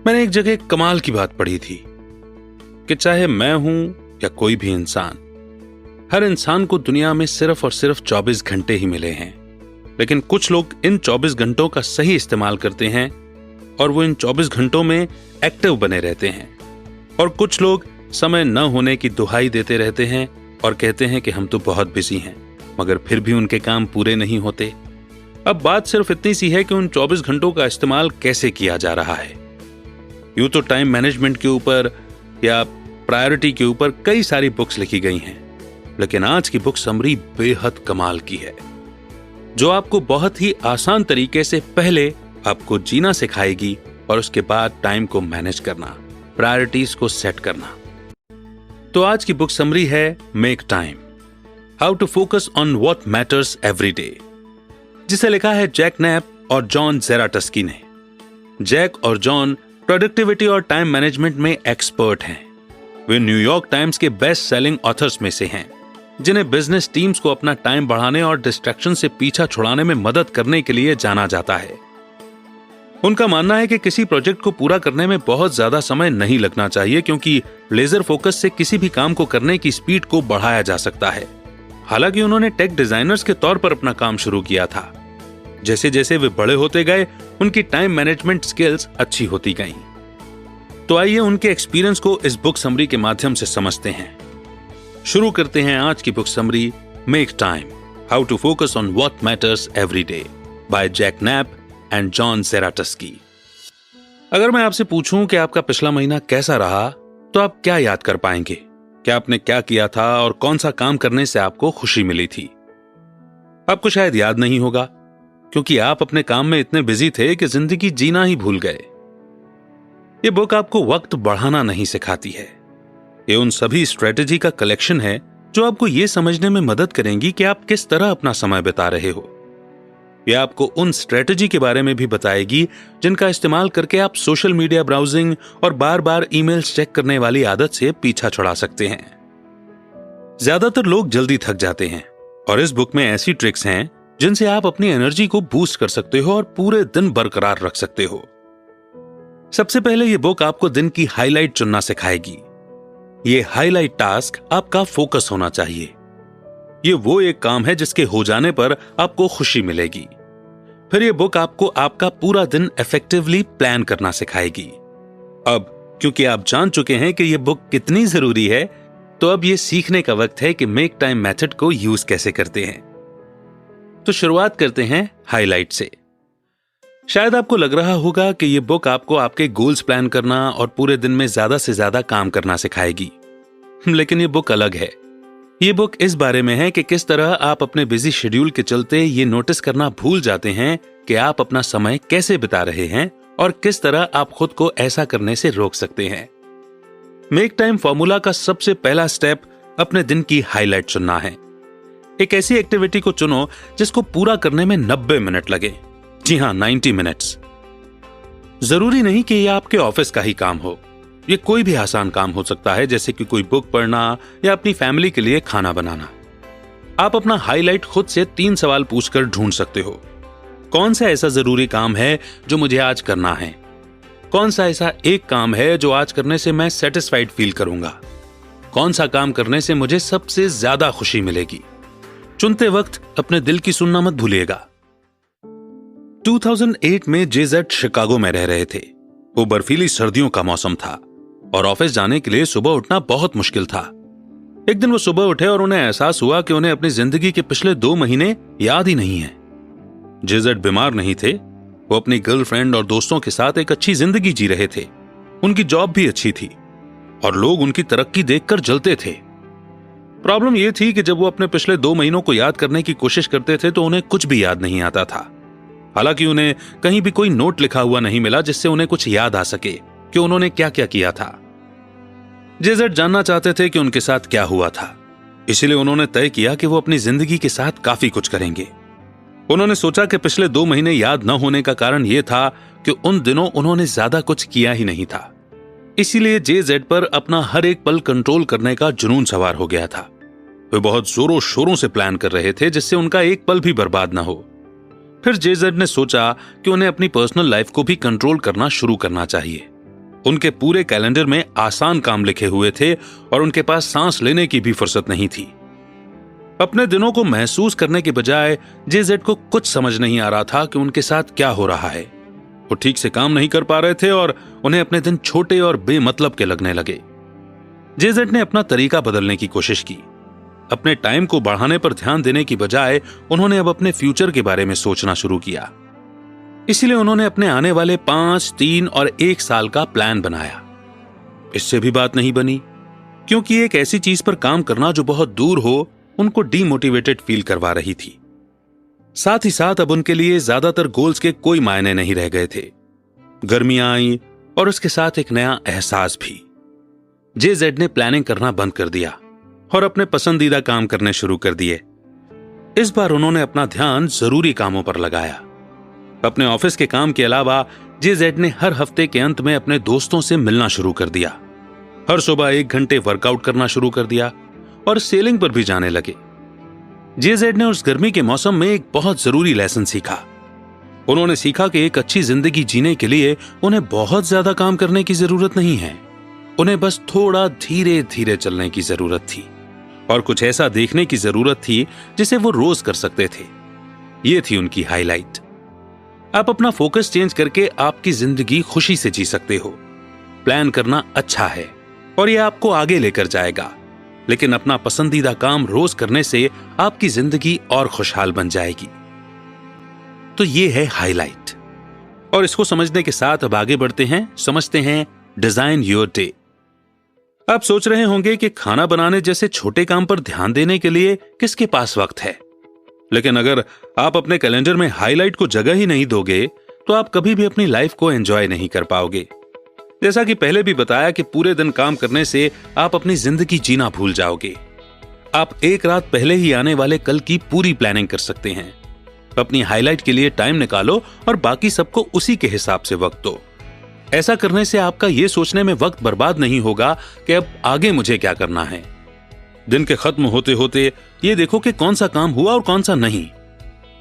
मैंने एक जगह कमाल की बात पढ़ी थी कि चाहे मैं हूं या कोई भी इंसान, हर इंसान को दुनिया में सिर्फ और सिर्फ 24 घंटे ही मिले हैं, लेकिन कुछ लोग इन 24 घंटों का सही इस्तेमाल करते हैं और वो इन 24 घंटों में एक्टिव बने रहते हैं, और कुछ लोग समय न होने की दुहाई देते रहते हैं और कहते हैं कि हम तो बहुत बिजी हैं, मगर फिर भी उनके काम पूरे नहीं होते। अब बात सिर्फ इतनी सी है कि उन 24 घंटों का इस्तेमाल कैसे किया जा रहा है। यूं तो टाइम मैनेजमेंट के ऊपर या प्रायोरिटी के ऊपर कई सारी बुक्स लिखी गई हैं, लेकिन आज की बुक समरी बेहद कमाल की है, जो आपको बहुत ही आसान तरीके से पहले आपको जीना सिखाएगी और उसके बाद टाइम को मैनेज करना, प्रायोरिटीज को सेट करना। तो आज की बुक समरी है make time, how to focus on what matters every day, जिसे लिखा है जैक नैप और जॉन जेराटस्की ने। जैक और जॉन प्रोडक्टिविटी और टाइम मैनेजमेंट में एक्सपर्ट हैं। वे न्यूयॉर्क टाइम्स के बेस्ट सेलिंग ऑथर्स में से हैं, जिन्हें बिजनेस टीम्स को अपना टाइम बढ़ाने और डिस्ट्रैक्शन से पीछा छुड़ाने में मदद करने के लिए जाना जाता है। उनका मानना है कि किसी प्रोजेक्ट को पूरा करने में बहुत ज्यादा समय नहीं लगना चाहिए, क्योंकि लेजर फोकस से किसी भी काम को करने की स्पीड को बढ़ाया जा सकता है। हालांकि उन्होंने टेक डिजाइनर्स के तौर पर अपना काम शुरू किया था। जैसे जैसे वे बड़े होते गए, उनकी टाइम मैनेजमेंट स्किल्स अच्छी होती गईं। तो आइए उनके एक्सपीरियंस को इस बुक समरी के माध्यम से समझते हैं। शुरू करते हैं आज की book summary make time, how to focus on what matters every day by Jake Knapp and John Zeratsky. अगर मैं आपसे पूछूं कि आपका पिछला महीना कैसा रहा, तो आप क्या याद कर पाएंगे? क्या आपने क्या किया था और कौन सा काम करने से आपको खुशी मिली थी? आपको शायद याद नहीं होगा, क्योंकि आप अपने काम में इतने बिजी थे कि जिंदगी जीना ही भूल गए। ये बुक आपको वक्त बढ़ाना नहीं सिखाती है। ये उन सभी स्ट्रेटेजी का कलेक्शन है जो आपको ये समझने में मदद करेंगी कि आप किस तरह अपना समय बिता रहे हो। ये आपको उन स्ट्रेटेजी के बारे में भी बताएगी जिनका इस्तेमाल करके आप सोशल मीडिया ब्राउजिंग और बार बार ईमेल्स चेक करने वाली आदत से पीछा छुड़ा सकते हैं। ज्यादातर लोग जल्दी थक जाते हैं, और इस बुक में ऐसी ट्रिक्स हैं जिनसे आप अपनी एनर्जी को बूस्ट कर सकते हो और पूरे दिन बरकरार रख सकते हो। सबसे पहले ये बुक आपको दिन की हाईलाइट चुनना सिखाएगी। ये हाईलाइट टास्क आपका फोकस होना चाहिए। ये वो एक काम है जिसके हो जाने पर आपको खुशी मिलेगी। फिर ये बुक आपको आपका पूरा दिन इफेक्टिवली प्लान करना सिखाएगी। अब क्योंकि आप जान चुके हैं कि ये बुक कितनी जरूरी है, तो अब ये सीखने का वक्त है कि मेक टाइम मेथड को यूज कैसे करते हैं। तो शुरुआत करते हैं हाईलाइट से। शायद आपको लग रहा होगा कि ये बुक आपको आपके गोल्स प्लान करना और पूरे दिन में ज्यादा से ज्यादा काम करना सिखाएगी, लेकिन ये बुक अलग है। ये बुक इस बारे में है कि किस तरह आप अपने बिजी शेड्यूल के चलते ये नोटिस करना भूल जाते हैं कि आप अपना समय कैसे बिता रहे हैं और किस तरह आप खुद को ऐसा करने से रोक सकते हैं। मेक टाइम फॉर्मूला का सबसे पहला स्टेप अपने दिन की हाईलाइट चुनना है। एक ऐसी एक्टिविटी को चुनो जिसको पूरा करने में 90 मिनट लगे। जी हां, 90 मिनट्स। जरूरी नहीं कि यह आपके ऑफिस का ही काम हो। ये कोई भी आसान काम हो सकता है, जैसे कि कोई बुक पढ़ना या अपनी फैमिली के लिए खाना बनाना। आप अपना हाईलाइट खुद से 3 सवाल पूछकर ढूंढ सकते हो। कौन सा ऐसा जरूरी काम है जो मुझे आज करना है? कौन सा ऐसा एक काम है जो आज करने से मैं सेटिस्फाइड फील करूंगा? कौन सा काम करने से मुझे सबसे ज्यादा खुशी मिलेगी? चुनते वक्त अपने दिल की सुनना मत भूलिएगा। 2008 में जेजेड शिकागो में रह रहे थे। वो बर्फीली सर्दियों का मौसम था और ऑफिस जाने के लिए सुबह उठना बहुत मुश्किल था। एक दिन वो सुबह उठे और उन्हें एहसास हुआ कि उन्हें अपनी जिंदगी के पिछले 2 महीने याद ही नहीं है। जेजेड बीमार नहीं थे। वो अपनी गर्लफ्रेंड और दोस्तों के साथ एक अच्छी जिंदगी जी रहे थे। उनकी जॉब भी अच्छी थी और लोग उनकी तरक्की देखकर जलते थे। प्रॉब्लम यह थी कि जब वो अपने पिछले 2 महीनों को याद करने की कोशिश करते थे तो उन्हें कुछ भी याद नहीं आता था। हालांकि उन्हें कहीं भी कोई नोट लिखा हुआ नहीं मिला जिससे उन्हें कुछ याद आ सके कि उन्होंने क्या क्या किया था। जेजेड जानना चाहते थे कि उनके साथ क्या हुआ था, इसलिए उन्होंने तय किया कि वो अपनी जिंदगी के साथ काफी कुछ करेंगे। उन्होंने सोचा कि पिछले 2 महीने याद न होने का कारण यह था कि उन दिनों उन्होंने ज्यादा कुछ किया ही नहीं था। इसीलिए जेजेड पर अपना हर एक पल कंट्रोल करने का जुनून सवार हो गया था। वे बहुत जोरों शोरों से प्लान कर रहे थे जिससे उनका एक पल भी बर्बाद ना हो। फिर जेजेड ने सोचा कि उन्हें अपनी पर्सनल लाइफ को भी कंट्रोल करना शुरू करना चाहिए। उनके पूरे कैलेंडर में आसान काम लिखे हुए थे और उनके पास सांस लेने की भी फुर्सत नहीं थी। अपने दिनों को महसूस करने के बजाय जेजेड को कुछ समझ नहीं आ रहा था कि उनके साथ क्या हो रहा है। वो ठीक से काम नहीं कर पा रहे थे और उन्हें अपने दिन छोटे और बेमतलब के लगने लगे। जेजेड ने अपना तरीका बदलने की कोशिश की। अपने टाइम को बढ़ाने पर ध्यान देने की बजाय उन्होंने अब अपने फ्यूचर के बारे में सोचना शुरू किया। इसीलिए उन्होंने अपने आने वाले 5, 3 और 1 साल का प्लान बनाया। इससे भी बात नहीं बनी, क्योंकि एक ऐसी चीज पर काम करना जो बहुत दूर हो उनको डीमोटिवेटेड फील करवा रही थी। साथ ही साथ अब उनके लिए ज्यादातर गोल्स के कोई मायने नहीं रह गए थे। गर्मियां आई और उसके साथ एक नया एहसास भी। जेजेड ने प्लानिंग करना बंद कर दिया और अपने पसंदीदा काम करने शुरू कर दिए। इस बार उन्होंने अपना ध्यान जरूरी कामों पर लगाया। अपने ऑफिस के काम के अलावा जेजेड ने हर हफ्ते के अंत में अपने दोस्तों से मिलना शुरू कर दिया। हर सुबह 1 घंटे वर्कआउट करना शुरू कर दिया और सेलिंग पर भी जाने लगे। जेजेड ने उस गर्मी के मौसम में एक बहुत जरूरी लेसन सीखा। उन्होंने सीखा कि एक अच्छी जिंदगी जीने के लिए उन्हें बहुत ज्यादा काम करने की जरूरत नहीं है। उन्हें बस थोड़ा धीरे धीरे चलने की जरूरत थी और कुछ ऐसा देखने की जरूरत थी जिसे वो रोज कर सकते थे। ये थी उनकी हाईलाइट। आप अपना फोकस चेंज करके आपकी जिंदगी खुशी से जी सकते हो। प्लान करना अच्छा है और यह आपको आगे लेकर जाएगा, लेकिन अपना पसंदीदा काम रोज करने से आपकी जिंदगी और खुशहाल बन जाएगी। तो ये है हाईलाइट। और इसको समझने के साथ अब आगे बढ़ते हैं, समझते हैं डिजाइन योर डे। आप सोच रहे होंगे कि खाना बनाने जैसे छोटे काम पर ध्यान देने के लिए किसके पास वक्त है। लेकिन अगर आप अपने कैलेंडर में हाईलाइट को जगह ही नहीं दोगे तो आप कभी भी अपनी लाइफ को एंजॉय नहीं कर पाओगे। जैसा कि पहले भी बताया कि पूरे दिन काम करने से आप अपनी जिंदगी जीना भूल जाओगे। आप एक रात पहले ही आने वाले कल की पूरी प्लानिंग कर सकते हैं। अपनी हाईलाइट के लिए टाइम निकालो और बाकी सबको उसी के हिसाब से वक्त दो। ऐसा करने से आपका यह सोचने में वक्त बर्बाद नहीं होगा कि अब आगे मुझे क्या करना है। दिन के खत्म होते होते ये देखो कि कौन सा काम हुआ और कौन सा नहीं।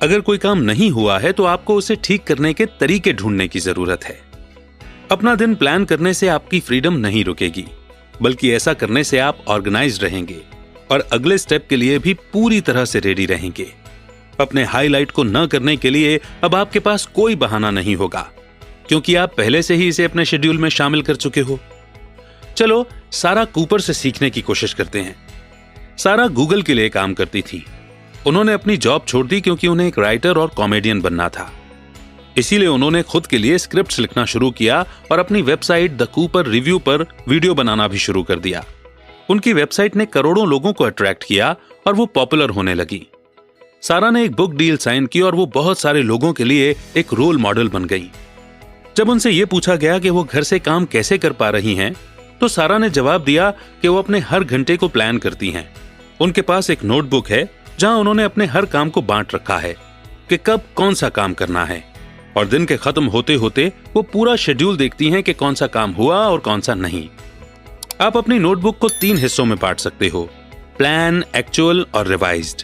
अगर कोई काम नहीं हुआ है तो आपको उसे ठीक करने के तरीके ढूंढने की जरूरत है। अपना दिन प्लान करने से आपकी फ्रीडम नहीं रुकेगी, बल्कि ऐसा करने से आप ऑर्गेनाइज्ड रहेंगे और अगले स्टेप के लिए भी पूरी तरह से रेडी रहेंगे। अपने हाईलाइट को न करने के लिए अब आपके पास कोई बहाना नहीं होगा, क्योंकि आप पहले से ही इसे अपने शेड्यूल में शामिल कर चुके हो। चलो सारा कूपर से सीखने की कोशिश करते हैं। सारा गूगल के लिए काम करती थी। उन्होंने अपनी जॉब छोड़ दी क्योंकि उन्हें एक राइटर और कॉमेडियन बनना था। इसीलिए उन्होंने खुद के लिए स्क्रिप्ट्स लिखना शुरू किया और अपनी वेबसाइट द कूपर रिव्यू पर वीडियो बनाना भी शुरू कर दिया। उनकी वेबसाइट ने करोड़ों लोगों को अट्रैक्ट किया और वो पॉपुलर होने लगी। सारा ने एक बुक डील साइन की और वो बहुत सारे लोगों के लिए एक रोल मॉडल बन गई। जब उनसे यह पूछा गया कि वो घर से काम कैसे कर पा रही हैं, तो सारा ने जवाब दिया कि वो अपने हर घंटे को प्लान करती हैं। उनके पास एक नोटबुक है जहां उन्होंने अपने हर काम को बांट रखा है कि कब कौन सा काम करना है, और दिन के खत्म होते होते वो पूरा शेड्यूल देखती हैं कि कौन सा काम हुआ और कौन सा नहीं। आप अपनी नोटबुक को 3 हिस्सों में बांट सकते हो, प्लान, एक्चुअल और रिवाइज्ड।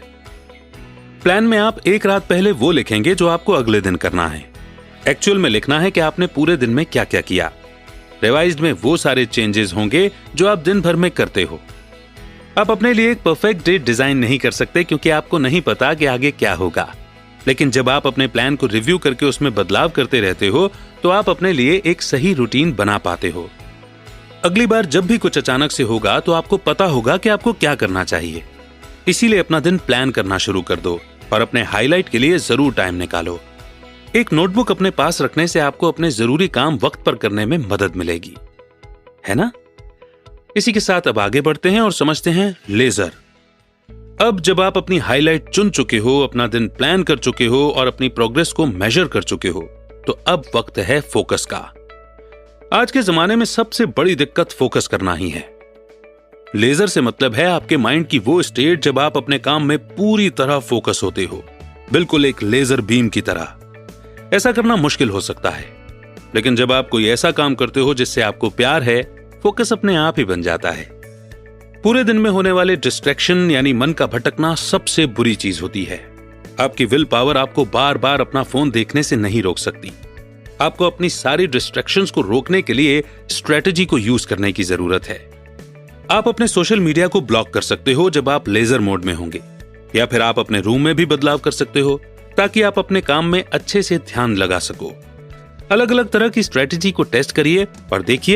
प्लान में आप एक रात पहले वो लिखेंगे जो आपको अगले दिन करना है। एक्चुअल में लिखना है कि आपने पूरे दिन में क्या क्या किया। रिवाइज्ड में वो सारे चेंजेस होंगे जो आप दिन भर में करते हो। आप अपने लिए एक परफेक्ट डे डिजाइन नहीं कर सकते क्योंकि आपको नहीं पता कि आगे क्या होगा, लेकिन जब आप अपने प्लान को रिव्यू करके उसमें बदलाव करते रहते हो तो आप अपने लिए एक सही रूटीन बना पाते हो। अगली बार जब भी कुछ अचानक से होगा तो आपको पता होगा कि आपको क्या करना चाहिए। इसीलिए अपना दिन प्लान करना शुरू कर दो और अपने हाईलाइट के लिए जरूर टाइम निकालो। एक नोटबुक अपने पास रखने से आपको अपने जरूरी काम वक्त पर करने में मदद मिलेगी, है ना? इसी के साथ अब आगे बढ़ते हैं और समझते हैं लेजर। अब जब आप अपनी हाईलाइट चुन चुके हो, अपना दिन प्लान कर चुके हो और अपनी प्रोग्रेस को मेजर कर चुके हो, तो अब वक्त है फोकस का। आज के जमाने में सबसे बड़ी दिक्कत फोकस करना ही है। लेजर से मतलब है आपके माइंड की वो स्टेट जब आप अपने काम में पूरी तरह फोकस होते हो, बिल्कुल एक लेजर बीम की तरह। ऐसा करना मुश्किल हो सकता है, लेकिन जब आप कोई ऐसा काम करते हो जिससे आपको प्यार है, फोकस अपने आप ही बन जाता है। पूरे दिन में होने वाले डिस्ट्रैक्शन यानी मन का भटकना सबसे बुरी चीज होती है। आपकी विल पावर आपको बार बार अपना फोन देखने से नहीं रोक सकती। आपको अपनी सारी डिस्ट्रैक्शंस को रोकने के लिए स्ट्रेटजी को यूज करने की जरूरत है। आप अपने सोशल मीडिया को ब्लॉक कर सकते हो जब आप लेजर मोड में होंगे, या फिर आप अपने रूम में भी बदलाव कर सकते हो ताकि आप अपने काम में अच्छे से ध्यान लगा सको। अलग अलग तरह की स्ट्रेटजी को टेस्ट करिए और देखिए